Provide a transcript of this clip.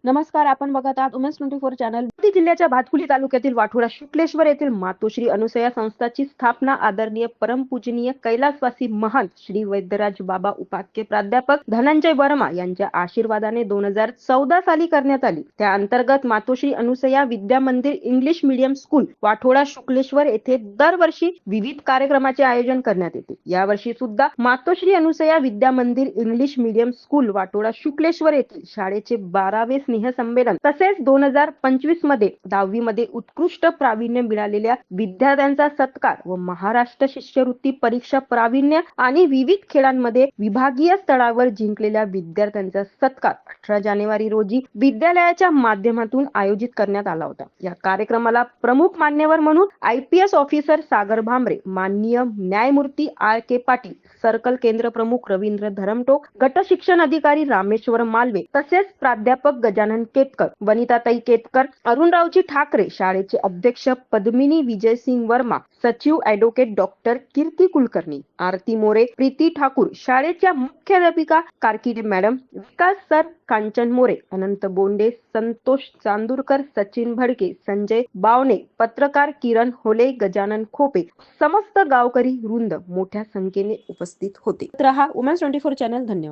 नमस्कार, आपण बघत आहात उमेश 24 चॅनल. अमरावती जिल्ह्याच्या भातकुली तालुक्यातील वाठोडा शुक्लेश्वर येथील मातोश्री अनुसया संस्थाची स्थापना आदरणीय परमपूजनीय कैलासवासी महंत श्री वैद्यराज बाबा उपाख्य प्राध्यापक धनंजय वर्मा यांच्या आशीर्वादाने 2014 साली करण्यात आली. त्या अंतर्गत मातोश्री अनुसया विद्या मंदिर English medium school Wathoda Shukleshwar येथे दरवर्षी विविध कार्यक्रमाचे आयोजन करण्यात येते. यावर्षी सुद्धा मातोश्री अनुसया विद्या मंदिर English medium school Wathoda Shukleshwar येथील शाळेचे 12वे स्नेह संमेलन तसेच 2025 मध्ये 10वी मध्ये उत्कृष्ट प्रावीण्य मिळालेल्या विद्यार्थ्यांचा सत्कार व महाराष्ट्र शिष्यवृत्ती परीक्षा प्रावीण्य आणि विविध खेळांमध्ये विभागीय स्तरावर जिंकलेल्या विद्यार्थ्यांचा सत्कार 18 जानेवारी रोजी विद्यालयाच्या माध्यमातून आयोजित करण्यात आला होता. या कार्यक्रमाला प्रमुख मान्यवर म्हणून IPS ऑफिसर सागर भामरे, माननीय न्यायमूर्ती R.K. पाटील, सर्कल केंद्र प्रमुख रवींद्र धरमटोक, गट शिक्षण अधिकारी रामेश्वर मालवे तसेच प्राध्यापक गजानन केतकर, वनिताताई केतकर, अरुणरावजी ठाकरे, शाळेचे अध्यक्ष पद्मिनी विजयसिंग वर्मा, सचिव ॲडव्होकेट डॉक्टर कीर्ती कुलकर्णी, आरती मोरे, प्रीती ठाकूर, शाळेच्या मुख्याध्यापिका कारकिडे मॅडम, विकास सर, कांचन मोरे, अनंत बोंडे, संतोष चांदूरकर, सचिन भडके, संजय बावणे, पत्रकार किरण होले, गजानन खोपे, समस्त गावकरी वृंद मोठ्या संख्येने उपस्थित होते. रहा उमेश 24 चॅनल. धन्यवाद.